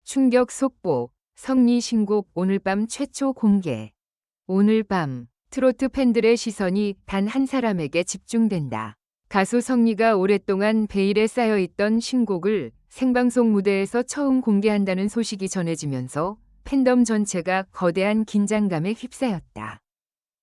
충격 속보, 성리 신곡 오늘 밤 최초 공개. 오늘 밤 트로트 팬들의 시선이 단 한 사람에게 집중된다. 가수 성리가 오랫동안 베일에 쌓여있던 신곡을 생방송 무대에서 처음 공개한다는 소식이 전해지면서 팬덤 전체가 거대한 긴장감에 휩싸였다.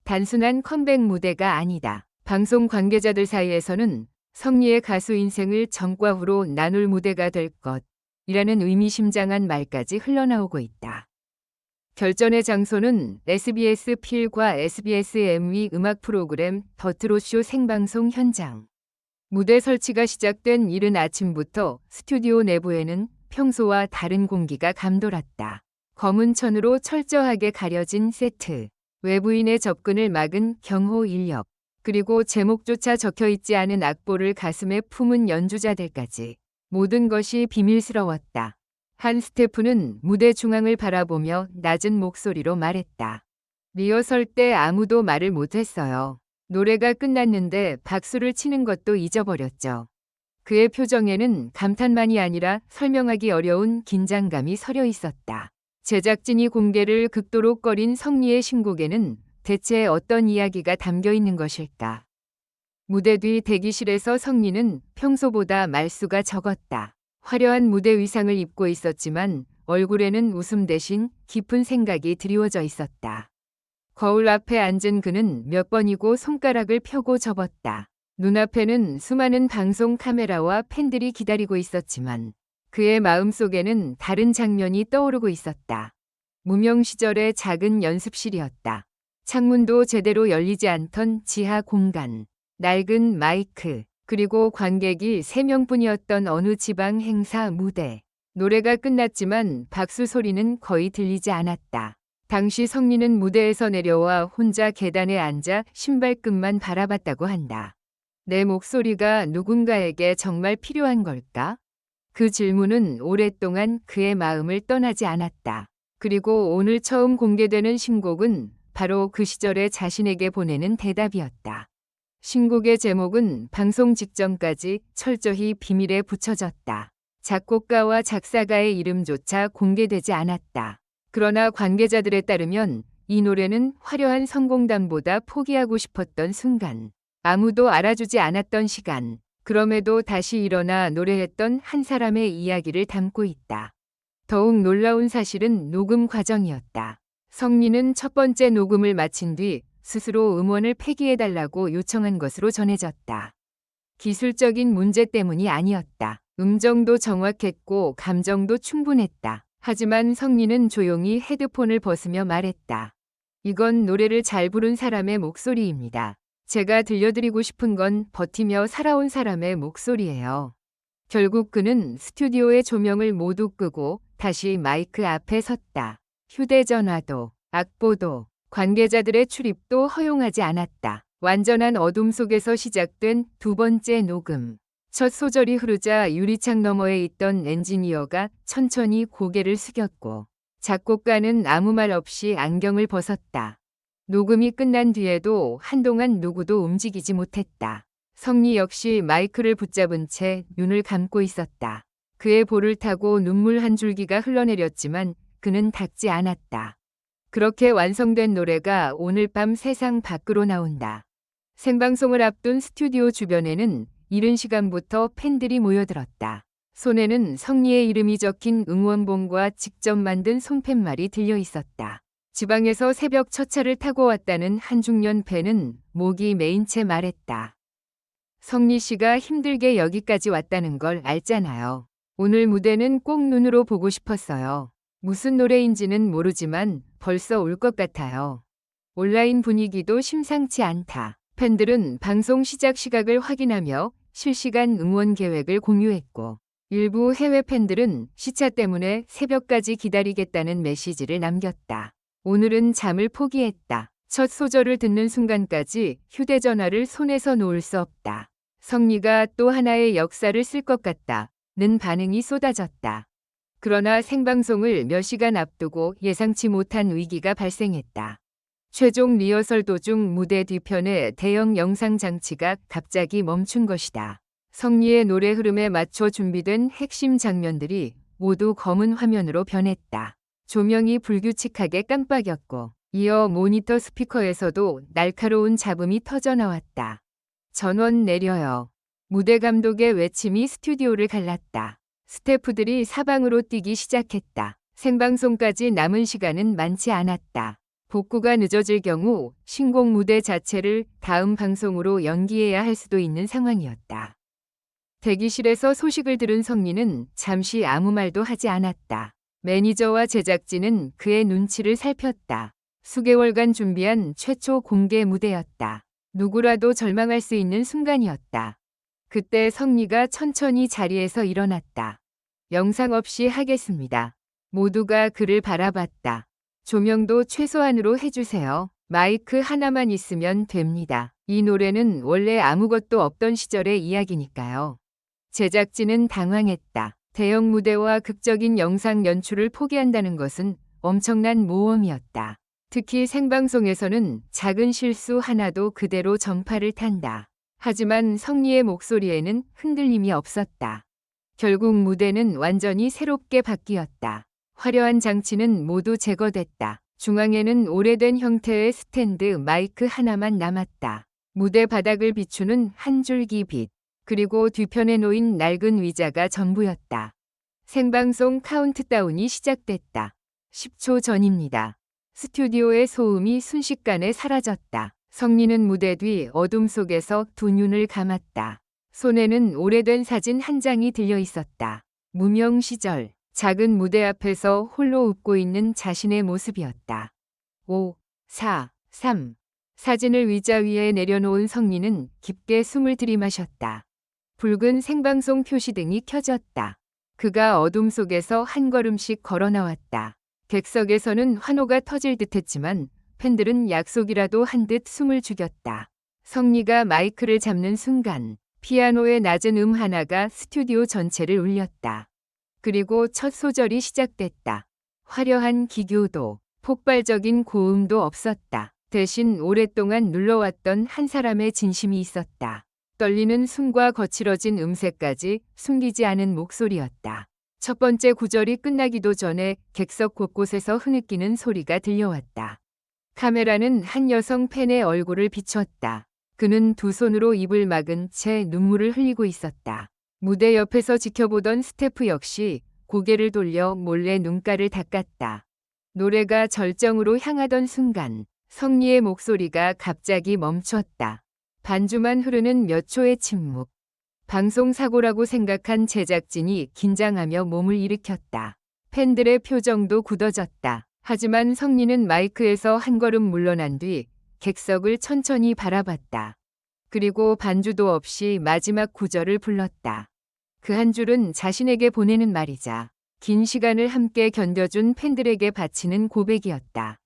단순한 컴백 무대가 아니다. 방송 관계자들 사이에서는 성리의 가수 인생을 전과 후로 나눌 무대가 될 것이라는 의미심장한 말까지 흘러나오고 있다. 결전의 장소는 SBS 필과 SBS MV 음악 프로그램 더 트롯쇼 생방송 현장. 무대 설치가 시작된 이른 아침부터 스튜디오 내부에는 평소와 다른 공기가 감돌았다. 검은 천으로 철저하게 가려진 세트, 외부인의 접근을 막은 경호 인력, 그리고 제목조차 적혀있지 않은 악보를 가슴에 품은 연주자들까지 모든 것이 비밀스러웠다. 한 스태프는 무대 중앙을 바라보며 낮은 목소리로 말했다. 리허설 때 아무도 말을 못했어요. 노래가 끝났는데 박수를 치는 것도 잊어버렸죠. 그의 표정에는 감탄만이 아니라 설명하기 어려운 긴장감이 서려 있었다. 제작진이 공개를 극도로 꺼린 성리의 신곡에는 대체 어떤 이야기가 담겨 있는 것일까? 무대 뒤 대기실에서 성리는 평소보다 말수가 적었다. 화려한 무대 의상을 입고 있었지만 얼굴에는 웃음 대신 깊은 생각이 드리워져 있었다. 거울 앞에 앉은 그는 몇 번이고 손가락을 펴고 접었다. 눈앞에는 수많은 방송 카메라와 팬들이 기다리고 있었지만 그의 마음속에는 다른 장면이 떠오르고 있었다. 무명 시절의 작은 연습실이었다. 창문도 제대로 열리지 않던 지하 공간, 낡은 마이크, 그리고 관객이 3명뿐이었던 어느 지방 행사 무대. 노래가 끝났지만 박수 소리는 거의 들리지 않았다. 당시 성리는 무대에서 내려와 혼자 계단에 앉아 신발끈만 바라봤다고 한다. 내 목소리가 누군가에게 정말 필요한 걸까? 그 질문은 오랫동안 그의 마음을 떠나지 않았다. 그리고 오늘 처음 공개되는 신곡은 바로 그 시절의 자신에게 보내는 대답이었다. 신곡의 제목은 방송 직전까지 철저히 비밀에 붙여졌다. 작곡가와 작사가의 이름조차 공개되지 않았다. 그러나 관계자들에 따르면 이 노래는 화려한 성공담보다 포기하고 싶었던 순간, 아무도 알아주지 않았던 시간, 그럼에도 다시 일어나 노래했던 한 사람의 이야기를 담고 있다. 더욱 놀라운 사실은 녹음 과정이었다. 성리는 첫 번째 녹음을 마친 뒤 스스로 음원을 폐기해달라고 요청한 것으로 전해졌다. 기술적인 문제 때문이 아니었다. 음정도 정확했고 감정도 충분했다. 하지만 성리는 조용히 헤드폰을 벗으며 말했다. 이건 노래를 잘 부른 사람의 목소리입니다. 제가 들려드리고 싶은 건 버티며 살아온 사람의 목소리예요. 결국 그는 스튜디오의 조명을 모두 끄고 다시 마이크 앞에 섰다. 휴대전화도, 악보도, 관계자들의 출입도 허용하지 않았다. 완전한 어둠 속에서 시작된 두 번째 녹음. 첫 소절이 흐르자 유리창 너머에 있던 엔지니어가 천천히 고개를 숙였고 작곡가는 아무 말 없이 안경을 벗었다. 녹음이 끝난 뒤에도 한동안 누구도 움직이지 못했다. 성리 역시 마이크를 붙잡은 채 눈을 감고 있었다. 그의 볼을 타고 눈물 한 줄기가 흘러내렸지만 그는 닫지 않았다. 그렇게 완성된 노래가 오늘 밤 세상 밖으로 나온다. 생방송을 앞둔 스튜디오 주변에는 이른 시간부터 팬들이 모여들었다. 손에는 성리의 이름이 적힌 응원봉과 직접 만든 손팻말이 들려 있었다. 지방에서 새벽 첫 차를 타고 왔다는 한 중년 팬은 목이 메인 채 말했다. 성리 씨가 힘들게 여기까지 왔다는 걸 알잖아요. 오늘 무대는 꼭 눈으로 보고 싶었어요. 무슨 노래인지는 모르지만 벌써 올 것 같아요. 온라인 분위기도 심상치 않다. 팬들은 방송 시작 시각을 확인하며 실시간 응원 계획을 공유했고 일부 해외 팬들은 시차 때문에 새벽까지 기다리겠다는 메시지를 남겼다. 오늘은 잠을 포기했다. 첫 소절을 듣는 순간까지 휴대전화를 손에서 놓을 수 없다. 성리가 또 하나의 역사를 쓸 것 같다는 반응이 쏟아졌다. 그러나 생방송을 몇 시간 앞두고 예상치 못한 위기가 발생했다. 최종 리허설 도중 무대 뒤편의 대형 영상 장치가 갑자기 멈춘 것이다. 성리의 노래 흐름에 맞춰 준비된 핵심 장면들이 모두 검은 화면으로 변했다. 조명이 불규칙하게 깜빡였고 이어 모니터 스피커에서도 날카로운 잡음이 터져나왔다. 전원 내려요. 무대 감독의 외침이 스튜디오를 갈랐다. 스태프들이 사방으로 뛰기 시작했다. 생방송까지 남은 시간은 많지 않았다. 복구가 늦어질 경우 신곡 무대 자체를 다음 방송으로 연기해야 할 수도 있는 상황이었다. 대기실에서 소식을 들은 성리는 잠시 아무 말도 하지 않았다. 매니저와 제작진은 그의 눈치를 살폈다. 수개월간 준비한 최초 공개 무대였다. 누구라도 절망할 수 있는 순간이었다. 그때 성리가 천천히 자리에서 일어났다. 영상 없이 하겠습니다. 모두가 그를 바라봤다. 조명도 최소한으로 해주세요. 마이크 하나만 있으면 됩니다. 이 노래는 원래 아무것도 없던 시절의 이야기니까요. 제작진은 당황했다. 대형 무대와 극적인 영상 연출을 포기한다는 것은 엄청난 모험이었다. 특히 생방송에서는 작은 실수 하나도 그대로 전파를 탄다. 하지만 성리의 목소리에는 흔들림이 없었다. 결국 무대는 완전히 새롭게 바뀌었다. 화려한 장치는 모두 제거됐다. 중앙에는 오래된 형태의 스탠드 마이크 하나만 남았다. 무대 바닥을 비추는 한 줄기 빛, 그리고 뒤편에 놓인 낡은 의자가 전부였다. 생방송 카운트다운이 시작됐다. 10초 전입니다. 스튜디오의 소음이 순식간에 사라졌다. 성리는 무대 뒤 어둠 속에서 두 눈을 감았다. 손에는 오래된 사진 한 장이 들려 있었다. 무명 시절, 작은 무대 앞에서 홀로 웃고 있는 자신의 모습이었다. 5, 4, 3. 사진을 의자 위에 내려놓은 성리는 깊게 숨을 들이마셨다. 붉은 생방송 표시등이 켜졌다. 그가 어둠 속에서 한 걸음씩 걸어 나왔다. 객석에서는 환호가 터질 듯했지만 팬들은 약속이라도 한 듯 숨을 죽였다. 성리가 마이크를 잡는 순간 피아노의 낮은 하나가 스튜디오 전체를 울렸다. 그리고 첫 소절이 시작됐다. 화려한 기교도 폭발적인 고음도 없었다. 대신 오랫동안 눌러왔던 한 사람의 진심이 있었다. 떨리는 숨과 거칠어진 음색까지 숨기지 않은 목소리였다. 첫 번째 구절이 끝나기도 전에 객석 곳곳에서 흐느끼는 소리가 들려왔다. 카메라는 한 여성 팬의 얼굴을 비췄다. 그는 두 손으로 입을 막은 채 눈물을 흘리고 있었다. 무대 옆에서 지켜보던 스태프 역시 고개를 돌려 몰래 눈가를 닦았다. 노래가 절정으로 향하던 순간 성리의 목소리가 갑자기 멈췄다. 반주만 흐르는 몇 초의 침묵. 방송사고라고 생각한 제작진이 긴장하며 몸을 일으켰다. 팬들의 표정도 굳어졌다. 하지만 성리는 마이크에서 한 걸음 물러난 뒤 객석을 천천히 바라봤다. 그리고 반주도 없이 마지막 구절을 불렀다. 그 한 줄은 자신에게 보내는 말이자 긴 시간을 함께 견뎌준 팬들에게 바치는 고백이었다.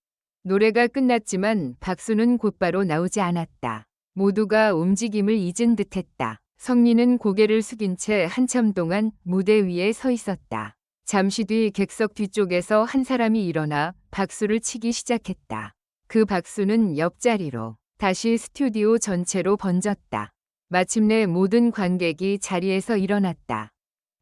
노래가 끝났지만 박수는 곧바로 나오지 않았다. 모두가 움직임을 잊은 듯했다. 성리는 고개를 숙인 채 한참 동안 무대 위에 서 있었다. 잠시 뒤 객석 뒤쪽에서 한 사람이 일어나 박수를 치기 시작했다. 그 박수는 옆자리로 다시 스튜디오 전체로 번졌다. 마침내 모든 관객이 자리에서 일어났다.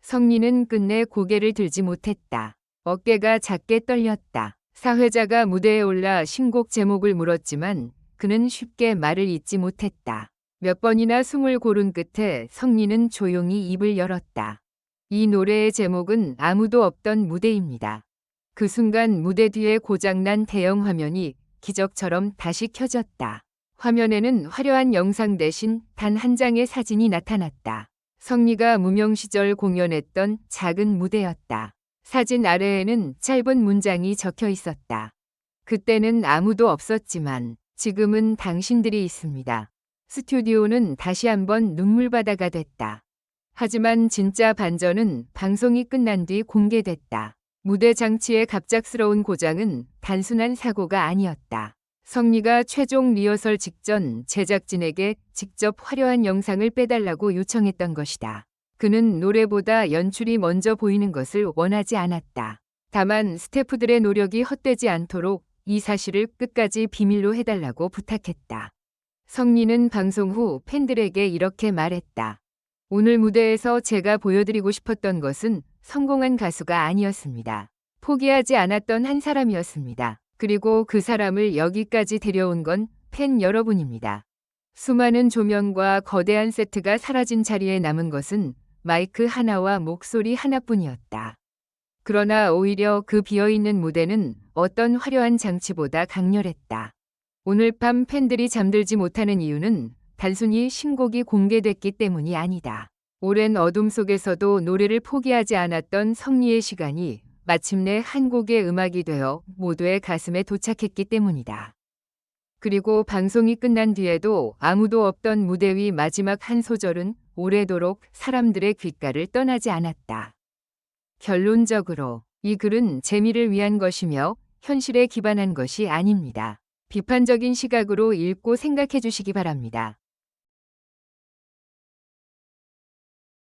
성리는 끝내 고개를 들지 못했다. 어깨가 작게 떨렸다. 사회자가 무대에 올라 신곡 제목을 물었지만 그는 쉽게 말을 잇지 못했다. 몇 번이나 숨을 고른 끝에 성리는 조용히 입을 열었다. 이 노래의 제목은 아무도 없던 무대입니다. 그 순간 무대 뒤에 고장난 대형 화면이 기적처럼 다시 켜졌다. 화면에는 화려한 영상 대신 단 한 장의 사진이 나타났다. 성리가 무명 시절 공연했던 작은 무대였다. 사진 아래에는 짧은 문장이 적혀 있었다. 그때는 아무도 없었지만 지금은 당신들이 있습니다. 스튜디오는 다시 한번 눈물바다가 됐다. 하지만 진짜 반전은 방송이 끝난 뒤 공개됐다. 무대 장치의 갑작스러운 고장은 단순한 사고가 아니었다. 성리가 최종 리허설 직전 제작진에게 직접 화려한 영상을 빼달라고 요청했던 것이다. 그는 노래보다 연출이 먼저 보이는 것을 원하지 않았다. 다만 스태프들의 노력이 헛되지 않도록 이 사실을 끝까지 비밀로 해달라고 부탁했다. 성리는 방송 후 팬들에게 이렇게 말했다. 오늘 무대에서 제가 보여드리고 싶었던 것은 성공한 가수가 아니었습니다. 포기하지 않았던 한 사람이었습니다. 그리고 그 사람을 여기까지 데려온 건 팬 여러분입니다. 수많은 조명과 거대한 세트가 사라진 자리에 남은 것은 마이크 하나와 목소리 하나뿐이었다. 그러나 오히려 그 비어있는 무대는 어떤 화려한 장치보다 강렬했다. 오늘 밤 팬들이 잠들지 못하는 이유는 단순히 신곡이 공개됐기 때문이 아니다. 오랜 어둠 속에서도 노래를 포기하지 않았던 성리의 시간이 마침내 한 곡의 음악이 되어 모두의 가슴에 도착했기 때문이다. 그리고 방송이 끝난 뒤에도 아무도 없던 무대 위 마지막 한 소절은 오래도록 사람들의 귓가를 떠나지 않았다. 결론적으로 이 글은 재미를 위한 것이며 현실에 기반한 것이 아닙니다. 비판적인 시각으로 읽고 생각해 주시기 바랍니다.